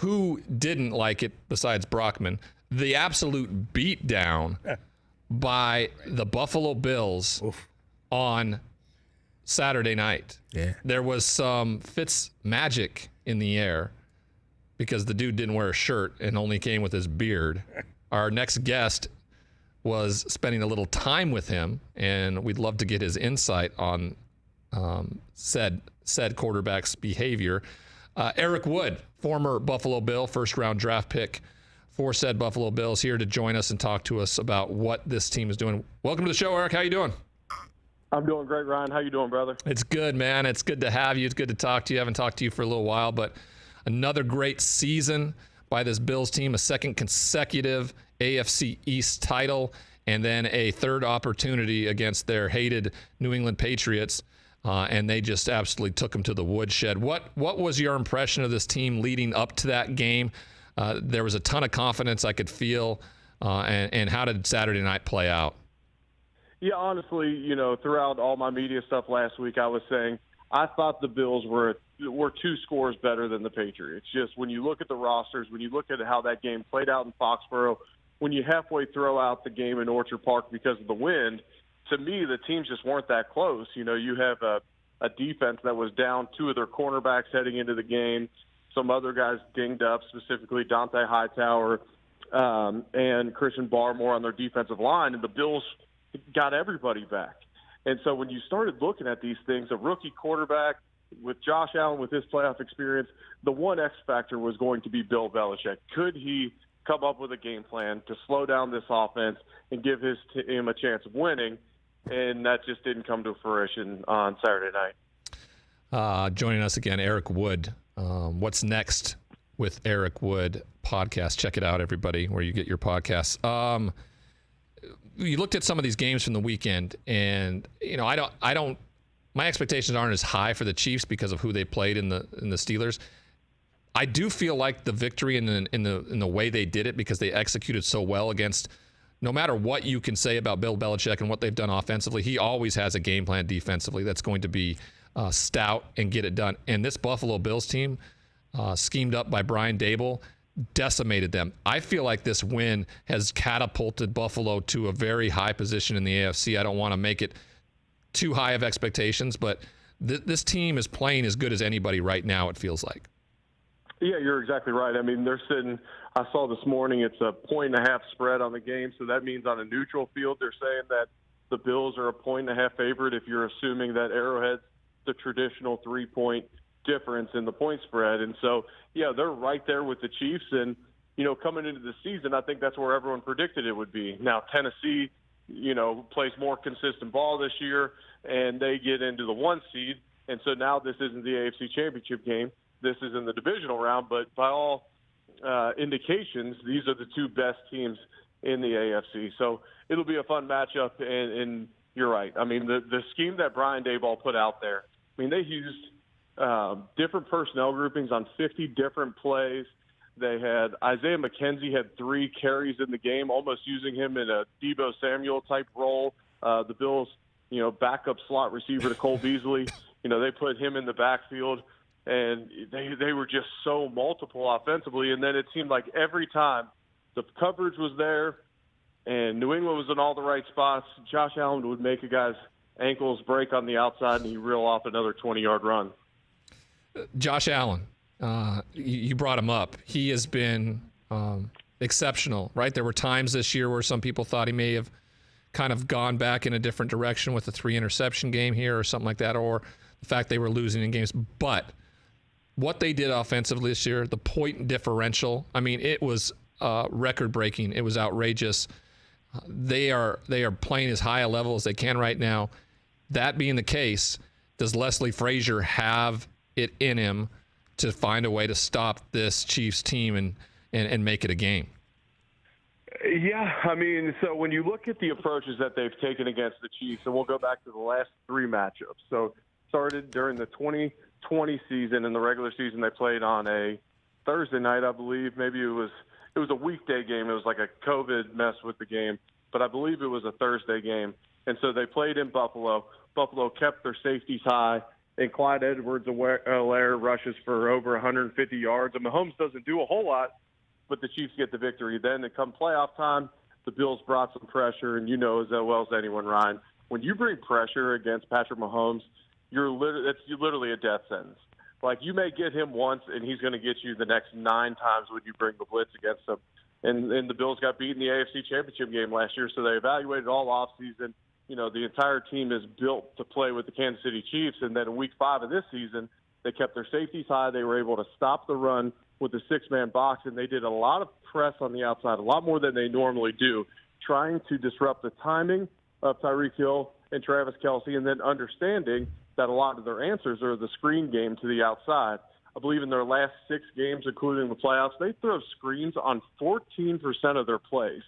who didn't like it besides Brockman, the absolute beatdown by the Buffalo Bills on Saturday night. Yeah. There was some Fitz magic in the air because the dude didn't wear a shirt and only came with his beard. Our next guest was spending a little time with him, and we'd love to get his insight on said quarterback's behavior. Eric Wood, former Buffalo Bill, first-round draft pick for said Buffalo Bills, here to join us and talk to us about what this team is doing. Welcome to the show, Eric. How you doing? I'm doing great, Ryan. How you doing, brother? It's good, man. It's good to have you. It's good to talk to you. I haven't talked to you for a little while, but another great season by this Bills team, a second consecutive AFC East title, and then a third opportunity against their hated New England Patriots, and they just absolutely took them to the woodshed. What was your impression of this team leading up to that game? There was a ton of confidence I could feel, and how did Saturday night play out? Yeah, honestly, throughout all my media stuff last week, I was saying I thought the Bills were 2 scores better than the Patriots. Just when you look at the rosters, when you look at how that game played out in Foxborough, when you halfway throw out the game in Orchard Park because of the wind, to me, the teams just weren't that close. You have a defense that was down 2 of their cornerbacks heading into the game, some other guys dinged up, specifically Dante Hightower and Christian Barmore on their defensive line, and the Bills got everybody back. And so when you started looking at these things, a rookie quarterback with Josh Allen with his playoff experience, the one X factor was going to be Bill Belichick. Could he come up with a game plan to slow down this offense and give his team a chance of winning? And that just didn't come to fruition on Saturday night. Joining us again, Eric Wood. What's Next with Eric Wood podcast. Check it out, everybody, where you get your podcasts. You looked at some of these games from the weekend, and I don't. My expectations aren't as high for the Chiefs because of who they played in the Steelers. I do feel like the victory in the way they did it, because they executed so well against. No matter what you can say about Bill Belichick and what they've done offensively, he always has a game plan defensively that's going to be stout and get it done. And this Buffalo Bills team, schemed up by Brian Daboll, decimated them. I feel like this win has catapulted Buffalo to a very high position in the AFC. I don't want to make it too high of expectations, but this team is playing as good as anybody right now, it feels like. Yeah, you're exactly right. I mean, they're sitting – I saw this morning it's a 1.5 spread on the game, so that means on a neutral field they're saying that the Bills are a 1.5 favorite if you're assuming that Arrowhead's the traditional 3-point difference in the point spread. And so, yeah, they're right there with the Chiefs. And, coming into the season, I think that's where everyone predicted it would be. Now, Tennessee, plays more consistent ball this year, and they get into the 1 seed. And so now this isn't the AFC Championship game. This is in the divisional round, but by all indications, these are the 2 best teams in the AFC. So it'll be a fun matchup, and you're right. I mean, the scheme that Brian Daboll put out there, I mean, they used different personnel groupings on 50 different plays. They had Isaiah McKenzie had 3 carries in the game, almost using him in a Deebo Samuel type role. The Bills, backup slot receiver to Cole Beasley, they put him in the backfield. And they were just so multiple offensively. And then it seemed like every time the coverage was there and New England was in all the right spots, Josh Allen would make a guy's ankles break on the outside and he'd reel off another 20-yard run. Josh Allen, you brought him up. He has been exceptional, right? There were times this year where some people thought he may have kind of gone back in a different direction with a 3-interception game here or something like that, or the fact they were losing in games. But what they did offensively this year, the point differential, I mean, it was record-breaking. It was outrageous. They are playing as high a level as they can right now. That being the case, does Leslie Frazier have it in him to find a way to stop this Chiefs team and make it a game? Yeah, I mean, so when you look at the approaches that they've taken against the Chiefs, and we'll go back to the last 3 matchups. So started during the 2020 season. In the regular season, they played on a Thursday night, I believe. Maybe it was a weekday game. It was like a COVID mess with the game, but I believe it was a Thursday game. And so they played in Buffalo. Buffalo kept their safeties high, and Clyde Edwards-Helaire rushes for over 150 yards. And Mahomes doesn't do a whole lot, but the Chiefs get the victory. Then, come playoff time, the Bills brought some pressure, and you know as well as anyone, Ryan, when you bring pressure against Patrick Mahomes, it's literally a death sentence. Like, you may get him once, and he's going to get you the next 9 times when you bring the blitz against him. And the Bills got beat in the AFC Championship game last year, so they evaluated all offseason. You know, the entire team is built to play with the Kansas City Chiefs, and then in Week 5 of this season, they kept their safeties high. They were able to stop the run with the 6-man box, and they did a lot of press on the outside, a lot more than they normally do, trying to disrupt the timing of Tyreek Hill and Travis Kelce, and then understanding that a lot of their answers are the screen game to the outside. I believe in their last 6 games, including the playoffs, they throw screens on 14% of their plays.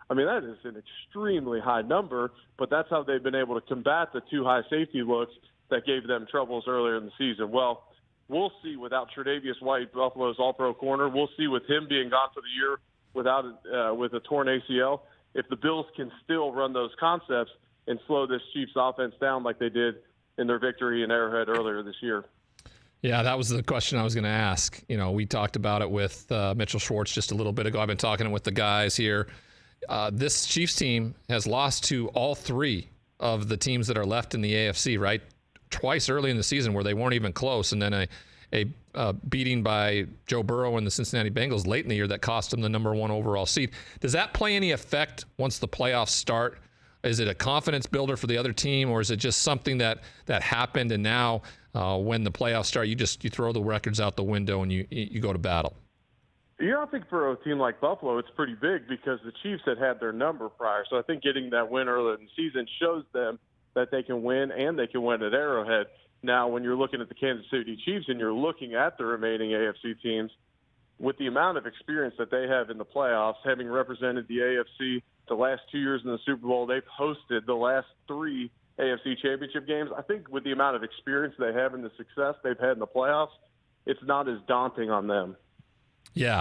I mean, that is an extremely high number, but that's how they've been able to combat the 2 high safety looks that gave them troubles earlier in the season. Well, we'll see without Tre'Davious White, Buffalo's all-pro corner. We'll see with him being gone for the year with a torn ACL, if the Bills can still run those concepts and slow this Chiefs offense down like they did in their victory in Arrowhead earlier this year. Yeah, that was the question I was going to ask. You know, we talked about it with Mitchell Schwartz just a little bit ago. I've been talking with the guys here. This Chiefs team has lost to all 3 of the teams that are left in the AFC, right? Twice early in the season where they weren't even close, and then a beating by Joe Burrow and the Cincinnati Bengals late in the year that cost them the number 1 overall seed. Does that play any effect once the playoffs start? Is it a confidence builder for the other team, or is it just something that happened and now when the playoffs start, you throw the records out the window and you go to battle? Yeah, I think for a team like Buffalo, it's pretty big because the Chiefs had their number prior. So I think getting that win earlier in the season shows them that they can win, and they can win at Arrowhead. Now, when you're looking at the Kansas City Chiefs and you're looking at the remaining AFC teams, with the amount of experience that they have in the playoffs, having represented the AFC the last 2 years in the Super Bowl, they've hosted the last 3 AFC championship games. I think with the amount of experience they have and the success they've had in the playoffs, it's not as daunting on them. Yeah,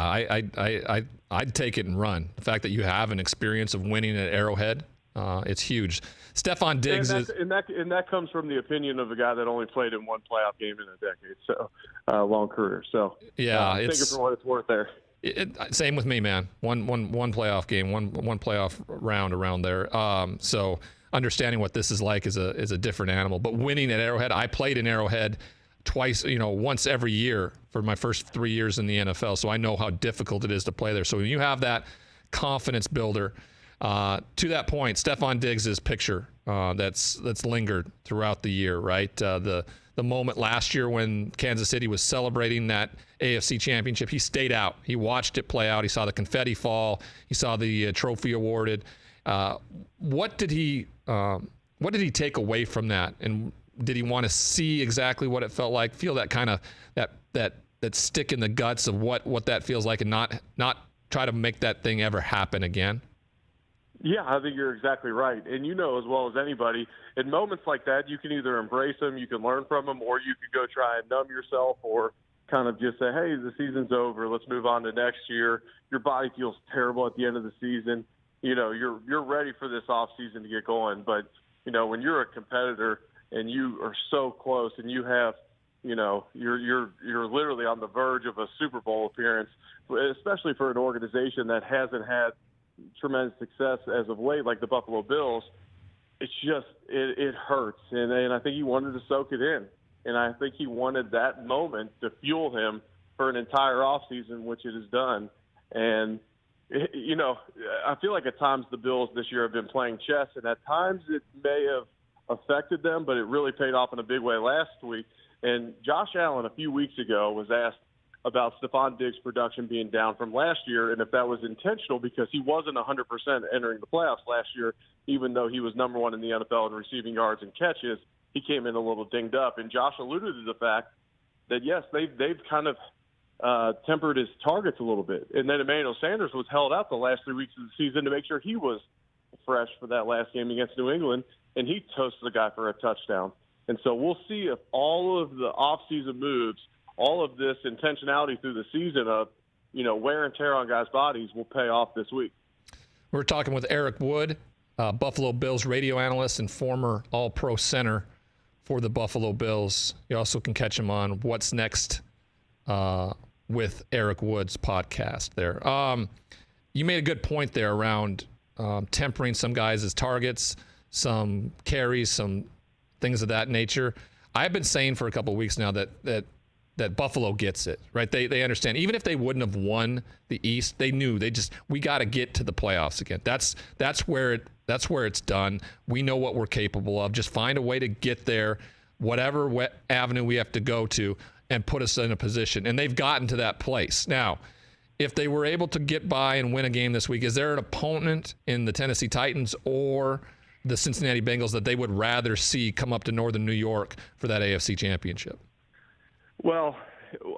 I'd take it and run. The fact that you have an experience of winning at Arrowhead, it's huge. Stephon Diggs and that comes from the opinion of a guy that only played in 1 playoff game in a decade, so long career. So yeah, take it for what it's worth there. Same with me, man. One playoff game, one playoff round around there. So understanding what this is like is a different animal. But winning at Arrowhead, I played in Arrowhead twice, once every year for my first 3 years in the NFL. So I know how difficult it is to play there. So when you have that confidence builder, to that point, Stephon Diggs' picture that's lingered throughout the year, right? The moment last year when Kansas City was celebrating that AFC championship, he stayed out. He watched it play out. He saw the confetti fall. He saw the trophy awarded. What did he take away from that? And did he want to see exactly what it felt like? Feel that kind of that stick in the guts of what that feels like, and not try to make that thing ever happen again? Yeah, I think you're exactly right. And you know as well as anybody, in moments like that, you can either embrace them, you can learn from them, or you could go try and numb yourself or kind of just say, hey, the season's over, let's move on to next year. Your body feels terrible at the end of the season. You're ready for this off season to get going. But, when you're a competitor and you are so close and you have, you're literally on the verge of a Super Bowl appearance, especially for an organization that hasn't had tremendous success as of late, like the Buffalo Bills, it's just it hurts, and I think he wanted to soak it in, and I think he wanted that moment to fuel him for an entire offseason, which it has done. And I feel like at times the Bills this year have been playing chess, and at times it may have affected them, but it really paid off in a big way last week. And Josh Allen a few weeks ago was asked about Stephon Diggs' production being down from last year, and if that was intentional because he wasn't 100% entering the playoffs last year, even though he was number 1 in the NFL in receiving yards and catches, he came in a little dinged up. And Josh alluded to the fact that, yes, they've kind of tempered his targets a little bit. And then Emmanuel Sanders was held out the last 3 weeks of the season to make sure he was fresh for that last game against New England, and he toasted the guy for a touchdown. And so we'll see if all of the offseason moves, all of this intentionality through the season of, wear and tear on guys' bodies will pay off this week. We're talking with Eric Wood, Buffalo Bills radio analyst and former All-Pro center for the Buffalo Bills. You also can catch him on What's Next with Eric Wood's podcast there. You made a good point there around tempering some guys as targets, some carries, some things of that nature. I've been saying for a couple of weeks now that Buffalo gets it, right? They understand. Even if they wouldn't have won the East, they knew we got to get to the playoffs again. That's where it's done. We know what we're capable of. Just find a way to get there, whatever avenue we have to go to, and put us in a position. And they've gotten to that place. Now, if they were able to get by and win a game this week, is there an opponent in the Tennessee Titans or the Cincinnati Bengals that they would rather see come up to Northern New York for that AFC Championship? Well,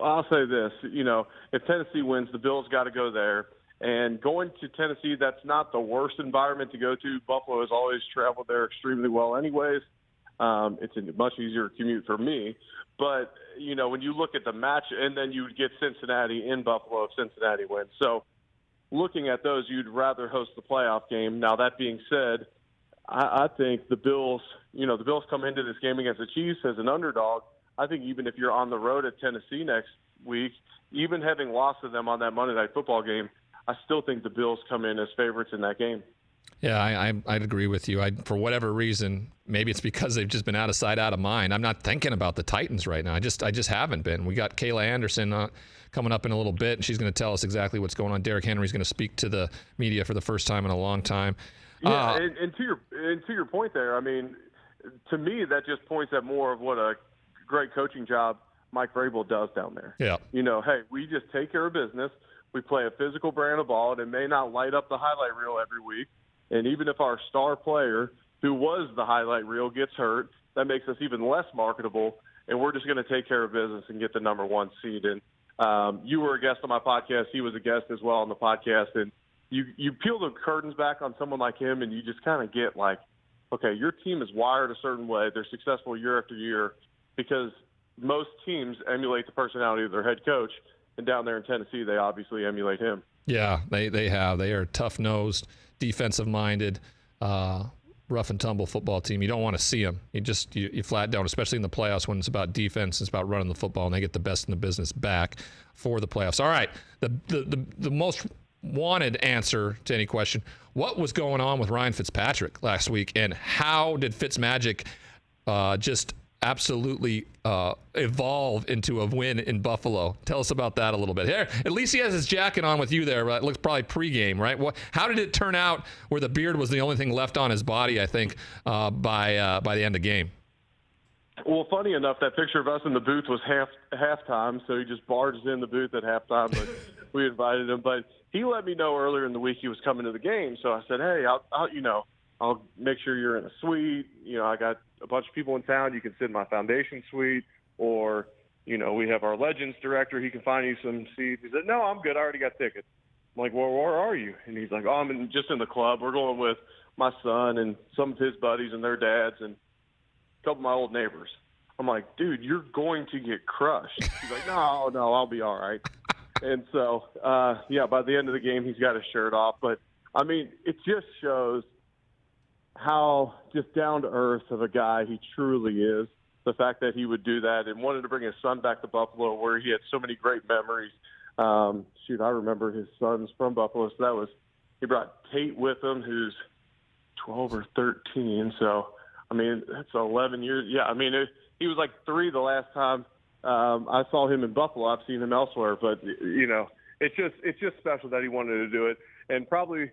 I'll say this. If Tennessee wins, the Bills got to go there. And going to Tennessee, that's not the worst environment to go to. Buffalo has always traveled there extremely well anyways. It's a much easier commute for me. But, when you look at the match, and then you would get Cincinnati in Buffalo if Cincinnati wins. So looking at those, you'd rather host the playoff game. Now, that being said, I think the Bills come into this game against the Chiefs as an underdog. I think even if you're on the road at Tennessee next week, even having lost to them on that Monday Night Football game, I still think the Bills come in as favorites in that game. Yeah, I'd agree with you. For whatever reason, maybe it's because they've just been out of sight, out of mind. I'm not thinking about the Titans right now. I just haven't been. We got Kayla Anderson coming up in a little bit, and she's going to tell us exactly what's going on. Derrick Henry's going to speak to the media for the first time in a long time. Yeah, and to your point there, I mean, to me that just points at more of what a great coaching job Mike Vrabel does down there. Yeah. Hey, we just take care of business. We play a physical brand of ball, and it may not light up the highlight reel every week. And even if our star player, who was the highlight reel, gets hurt, that makes us even less marketable, and we're just going to take care of business and get the number one seed. And you were a guest on my podcast. He was a guest as well on the podcast. And you peel the curtains back on someone like him, and you just kind of get like, okay, your team is wired a certain way. They're successful year after year because most teams emulate the personality of their head coach. And down there in Tennessee, they obviously emulate him. Yeah, they have. They are tough-nosed, defensive-minded, rough and tumble football team. You don't want to see them. You flat down, especially in the playoffs when it's about defense, it's about running the football, and they get the best in the business back for the playoffs. All right, the most wanted answer to any question: what was going on with Ryan Fitzpatrick last week, and how did Fitzmagic just absolutely evolve into a win in Buffalo? Tell us about that a little bit. Here, at least he has his jacket on with you there. It looks probably pregame, right? How did it turn out where the beard was the only thing left on his body, I think, by the end of the game? Well, funny enough, that picture of us in the booth was halftime, so he just barged in the booth at halftime, but we invited him. But he let me know earlier in the week he was coming to the game, so I said, hey, I'll make sure you're in a suite. I got a bunch of people in town. You can sit in my foundation suite, or, we have our Legends director. He can find you some seats. He said, no, I'm good. I already got tickets. I'm like, well, where are you? And he's like, oh, I'm just in the club. We're going with my son and some of his buddies and their dads and a couple of my old neighbors. I'm like, dude, you're going to get crushed. He's like, no, I'll be all right. And so, by the end of the game, he's got his shirt off. But, I mean, it just shows how just down to earth of a guy he truly is. The fact that he would do that and wanted to bring his son back to Buffalo, where he had so many great memories. I remember his son's from Buffalo, so he brought Tate with him, who's 12 or 13. So, I mean, that's 11 years. Yeah, I mean, he was like 3 the last time I saw him in Buffalo. I've seen him elsewhere, but it's just special that he wanted to do it, and probably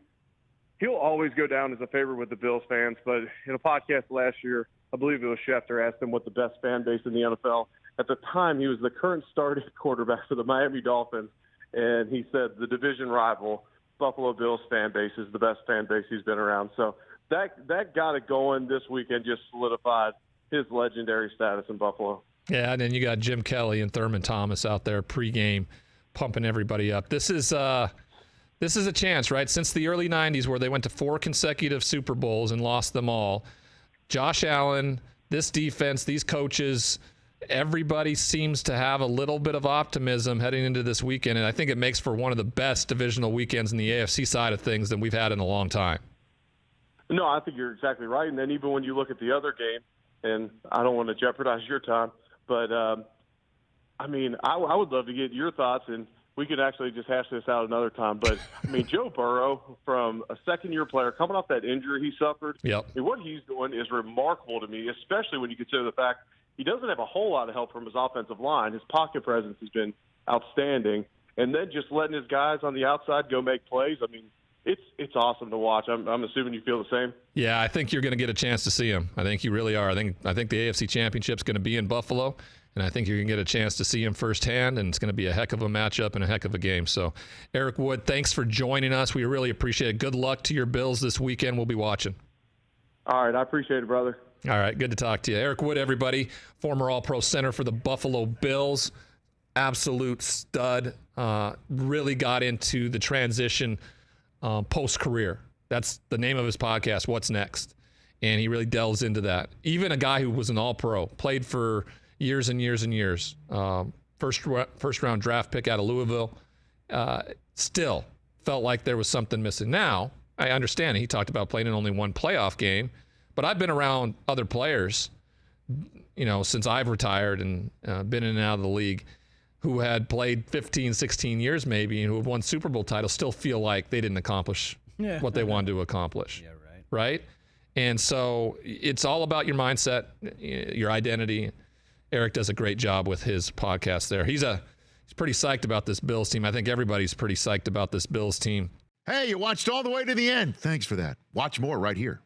he'll always go down as a favorite with the Bills fans. But in a podcast last year, I believe it was Schefter, asked him what the best fan base in the NFL. At the time, he was the current starting quarterback for the Miami Dolphins, and he said the division rival Buffalo Bills fan base is the best fan base he's been around. So that got it going this weekend, just solidified his legendary status in Buffalo. Yeah, and then you got Jim Kelly and Thurman Thomas out there pregame pumping everybody up. This is a chance, right? Since the early 90s, where they went to 4 consecutive Super Bowls and lost them all, Josh Allen, this defense, these coaches, everybody seems to have a little bit of optimism heading into this weekend, and I think it makes for one of the best divisional weekends in the AFC side of things that we've had in a long time. No, I think you're exactly right. And then even when you look at the other game, and I don't want to jeopardize your time, but I mean, I would love to get your thoughts, and we could actually just hash this out another time. But I mean, Joe Burrow, from a second-year player coming off that injury he suffered, yep. I mean, what he's doing is remarkable to me, especially when you consider the fact he doesn't have a whole lot of help from his offensive line. His pocket presence has been outstanding, and then just letting his guys on the outside go make plays. I mean, it's awesome to watch. I'm assuming you feel the same. Yeah, I think you're going to get a chance to see him. I think you really are. I think the AFC Championship's going to be in Buffalo, and I think you're going to get a chance to see him firsthand, and it's going to be a heck of a matchup and a heck of a game. So, Eric Wood, thanks for joining us. We really appreciate it. Good luck to your Bills this weekend. We'll be watching. All right, I appreciate it, brother. All right, good to talk to you. Eric Wood, everybody, former All-Pro center for the Buffalo Bills. Absolute stud. Really got into the transition post-career. That's the name of his podcast, What's Next? And he really delves into that. Even a guy who was an All-Pro, played for years and years and years. First-round draft pick out of Louisville. Still felt like there was something missing. Now, I understand he talked about playing in only one playoff game, but I've been around other players, since I've retired and been in and out of the league, who had played 15, 16 years maybe, and who have won Super Bowl titles, still feel like they didn't accomplish what they wanted to accomplish. Yeah, right. Right? And so it's all about your mindset, your identity. Eric does a great job with his podcast there. He's pretty psyched about this Bills team. I think everybody's pretty psyched about this Bills team. Hey, you watched all the way to the end. Thanks for that. Watch more right here.